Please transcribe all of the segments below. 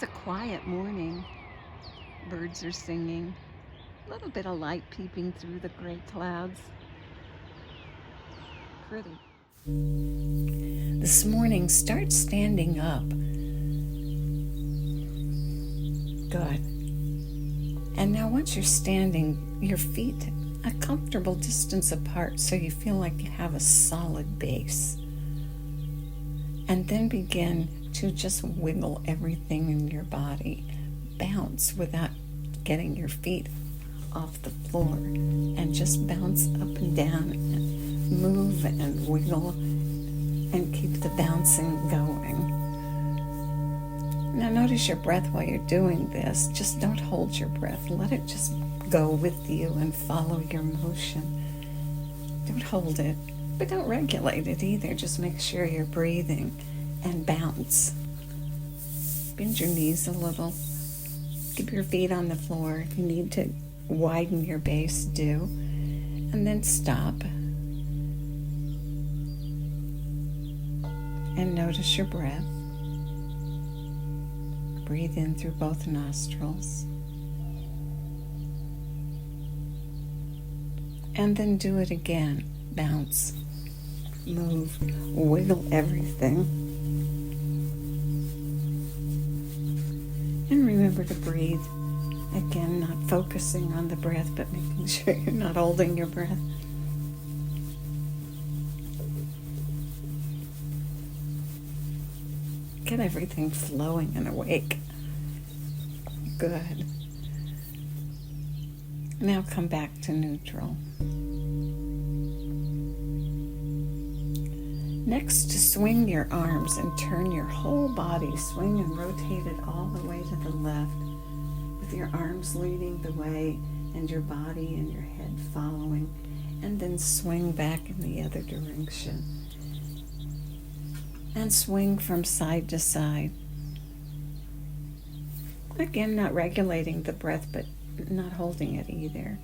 It's a quiet morning. Birds are singing. A little bit of light peeping through the gray clouds. Pretty. This morning, start standing up. Good. And now once you're standing, your feet a comfortable distance apart so you feel like you have a solid base. And then begin to just wiggle everything in your body. Bounce without getting your feet off the floor, and just bounce up and down and move and wiggle and keep the bouncing going. Now notice your breath while you're doing this. Just don't hold your breath. Let it just go with you and follow your motion. Don't hold it, but don't regulate it either. Just make sure you're breathing and bounce. Bend your knees a little. Keep your feet on the floor. If you need to widen your base, do. And then stop. And notice your breath. Breathe in through both nostrils. And then do it again. Bounce. Move. Wiggle everything. And remember to breathe. Again, not focusing on the breath, but making sure you're not holding your breath. Get everything flowing and awake. Good. Now come back to neutral. Next, swing your arms and turn your whole body. Swing and rotate it all the way to the left, with your arms leading the way and your body and your head following, and then swing back in the other direction. And swing from side to side. Again, not regulating the breath, but not holding it either.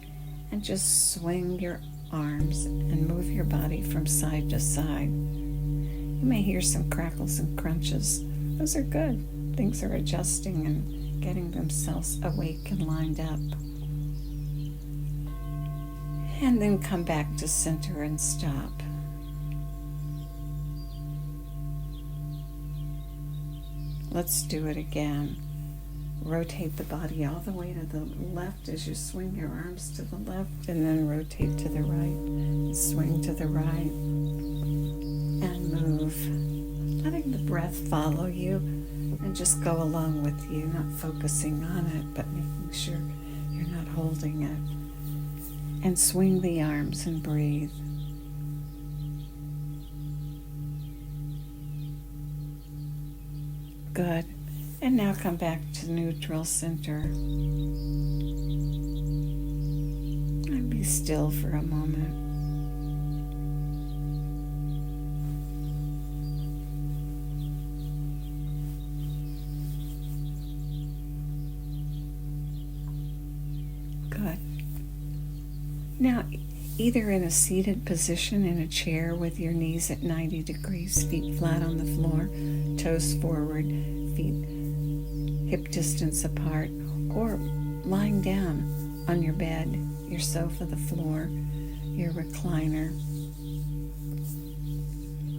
And just swing your arms and move your body from side to side. You may hear some crackles and crunches. Those are good. Things are adjusting and getting themselves awake and lined up. And then come back to center and stop. Let's do it again. Rotate the body all the way to the left as you swing your arms to the left, and then rotate to the right. Swing to the right and move. Letting the breath follow you and just go along with you, not focusing on it, but making sure you're not holding it. And swing the arms and breathe. Good. And now come back to neutral center. And be still for a moment. Good. Now, either in a seated position in a chair with your knees at 90 degrees, feet flat on the floor, toes forward, feet hip distance apart, or lying down on your bed, your sofa, the floor, your recliner.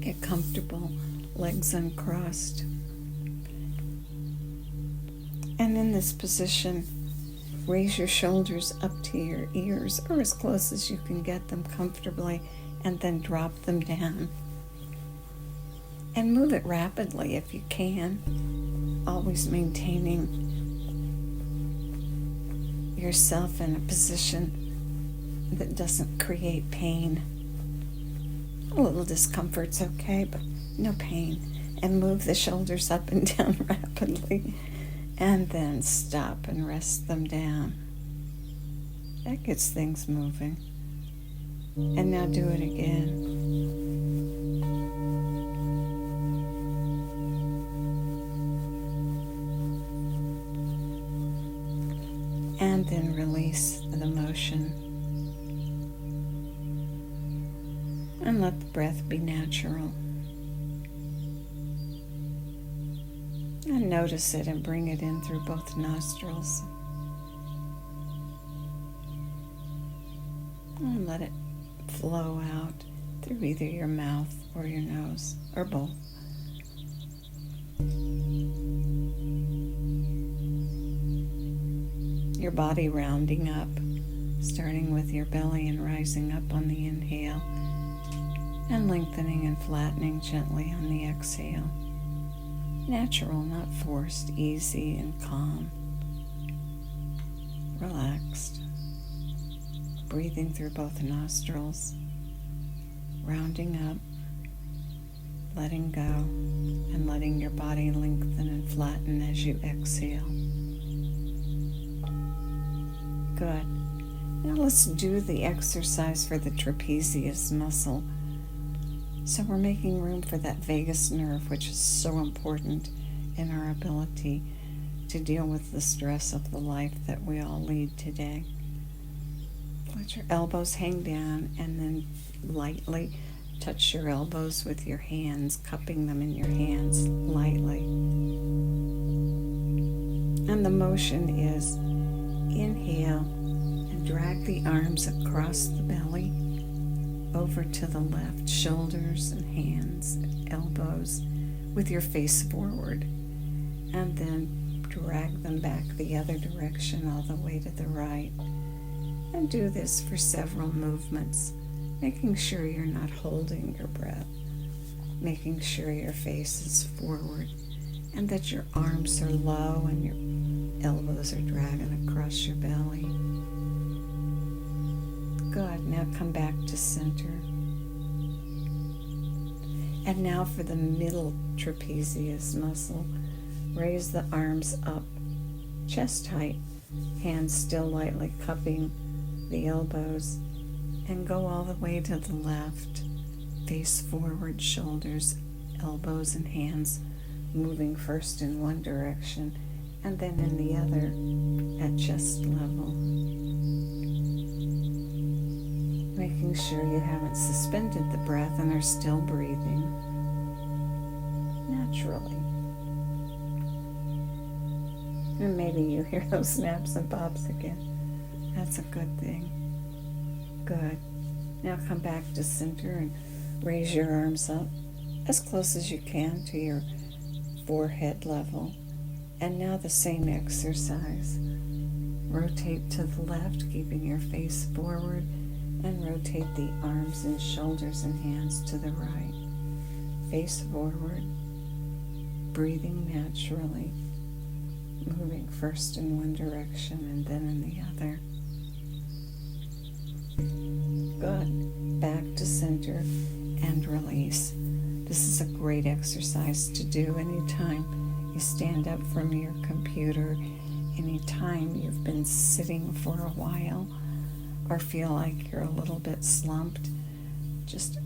Get comfortable, legs uncrossed. And in this position, raise your shoulders up to your ears, or as close as you can get them comfortably, and then drop them down. And move it rapidly if you can, always maintaining yourself in a position that doesn't create pain. A little discomfort's okay, but no pain. And move the shoulders up and down rapidly. And then stop and rest them down. That gets things moving. And now do it again. And then release the motion. And let the breath be natural. And notice it and bring it in through both nostrils. And let it flow out through either your mouth or your nose, or both. Your body rounding up, starting with your belly and rising up on the inhale, and lengthening and flattening gently on the exhale. Natural, not forced, easy and calm. Relaxed. Breathing through both nostrils, rounding up, letting go, and letting your body lengthen and flatten as you exhale. Good. Now let's do the exercise for the trapezius muscle. So we're making room for that vagus nerve, which is so important in our ability to deal with the stress of the life that we all lead today. Let your elbows hang down and then lightly touch your elbows with your hands, cupping them in your hands lightly. And the motion is inhale and drag the arms across the belly over to the left, shoulders and hands, elbows, with your face forward. And then drag them back the other direction all the way to the right. And do this for several movements, making sure you're not holding your breath, making sure your face is forward and that your arms are low and your elbows are dragging across your belly. Good. Now come back to center. And now for the middle trapezius muscle. Raise the arms up, chest height, hands still lightly cupping the elbows, and go all the way to the left, face forward, shoulders, elbows, and hands moving first in one direction and then in the other at chest level. Making sure you haven't suspended the breath and are still breathing naturally. And maybe you hear those snaps and pops again. That's a good thing. Good. Now come back to center and raise your arms up as close as you can to your forehead level. And now the same exercise. Rotate to the left, keeping your face forward, and rotate the arms and shoulders and hands to the right. Face forward, breathing naturally, moving first in one direction and then in the other. Good. Back to center and release. This is a great exercise to do anytime you stand up from your computer, anytime you've been sitting for a while or feel like you're a little bit slumped. Just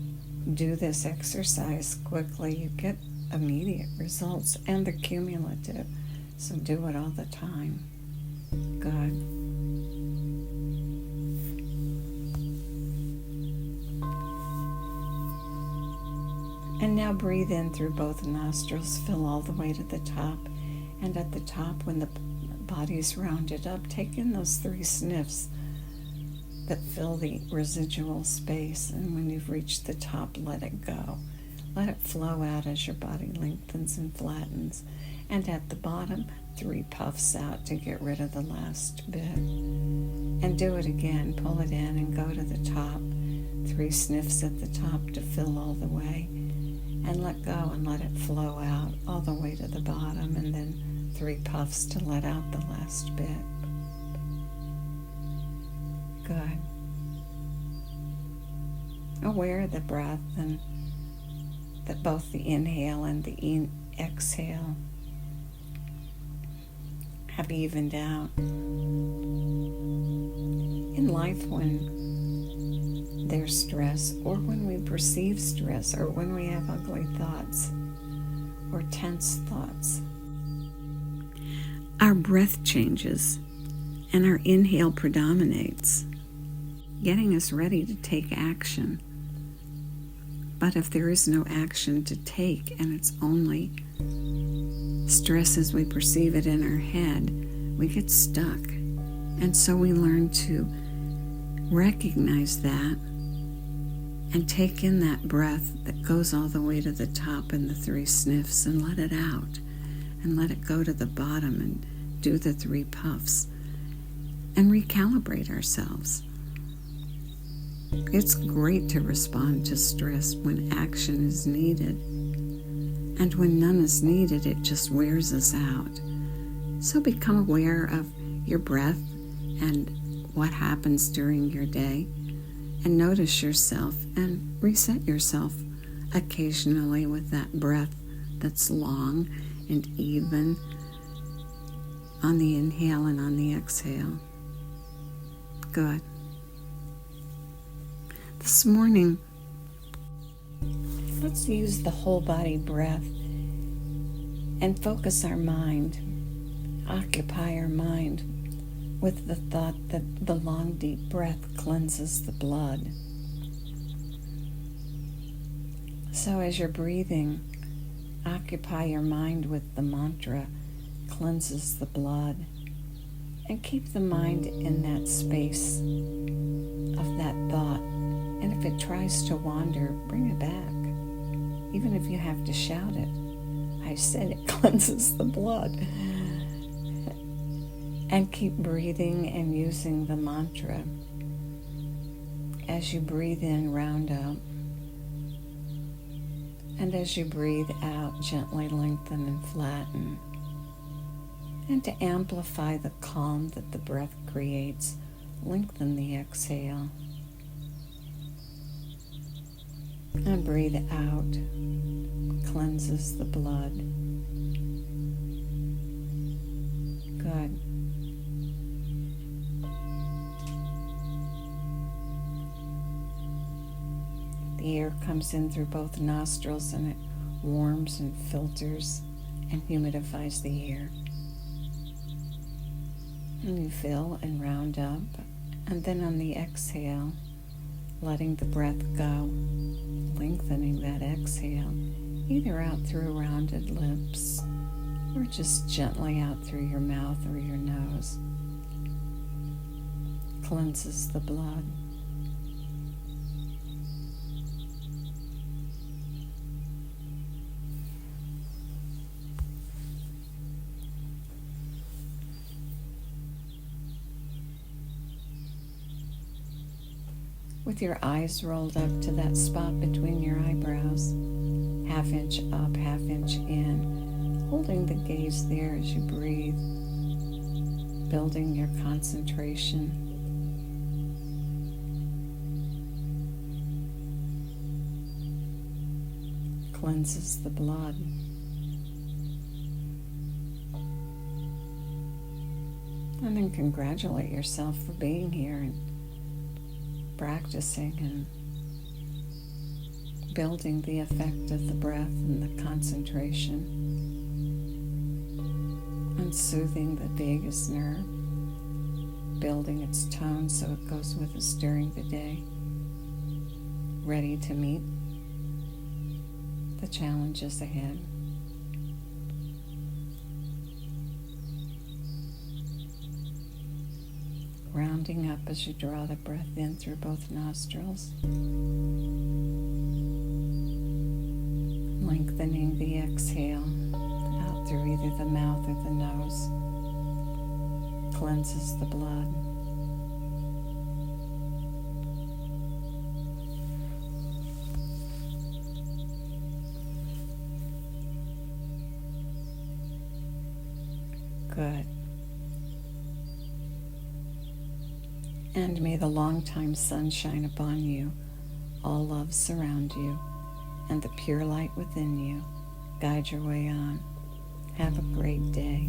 do this exercise quickly. You get immediate results and they're cumulative. So do it all the time. Good. And now breathe in through both nostrils, fill all the way to the top. And at the top, when the body's rounded up, take in those 3 sniffs that fill the residual space. And when you've reached the top, let it go. Let it flow out as your body lengthens and flattens. And at the bottom, 3 puffs out to get rid of the last bit. And do it again. Pull it in and go to the top. 3 sniffs at the top to fill all the way. And let go and let it flow out all the way to the bottom. And then 3 puffs to let out the last bit. Good. Aware of the breath and that both the inhale and the exhale have evened out. In life, when there's stress, or when we perceive stress, or when we have ugly thoughts or tense thoughts, our breath changes and our inhale predominates, getting us ready to take action. But if there is no action to take and it's only Stress, as we perceive it in our head, we get stuck. And so we learn to recognize that and take in that breath that goes all the way to the top in the 3 sniffs and let it out. And let it go to the bottom and do the 3 puffs. And recalibrate ourselves. It's great to respond to stress when action is needed. And when none is needed, it just wears us out. So become aware of your breath and what happens during your day. And notice yourself and reset yourself occasionally with that breath that's long and even on the inhale and on the exhale. Good. This morning, let's use the whole body breath and focus our mind, occupy our mind with the thought that the long, deep breath cleanses the blood. So as you're breathing, occupy your mind with the mantra, cleanses the blood, and keep the mind in that space of that thought. And if it tries to wander, bring it back. Even if you have to shout it. I said it cleanses the blood. And keep breathing and using the mantra. As you breathe in, round out. And as you breathe out, gently lengthen and flatten. And to amplify the calm that the breath creates, lengthen the exhale. And breathe out, cleanses the blood. Good. The air comes in through both nostrils and it warms and filters and humidifies the air. And you fill and round up, and then on the exhale, letting the breath go, lengthening that exhale, either out through rounded lips or just gently out through your mouth or your nose. Cleanses the blood. With your eyes rolled up to that spot between your eyebrows, half inch up, half inch in, holding the gaze there as you breathe, building your concentration. Cleanses the blood. And then congratulate yourself for being here and practicing and building the effect of the breath and the concentration and soothing the vagus nerve, building its tone so it goes with us during the day, ready to meet the challenges ahead. Rounding up as you draw the breath in through both nostrils. Lengthening the exhale out through either the mouth or the nose. Cleanses the blood. Good. And may the long-time sun shine upon you, all love surround you, and the pure light within you guide your way on. Have a great day.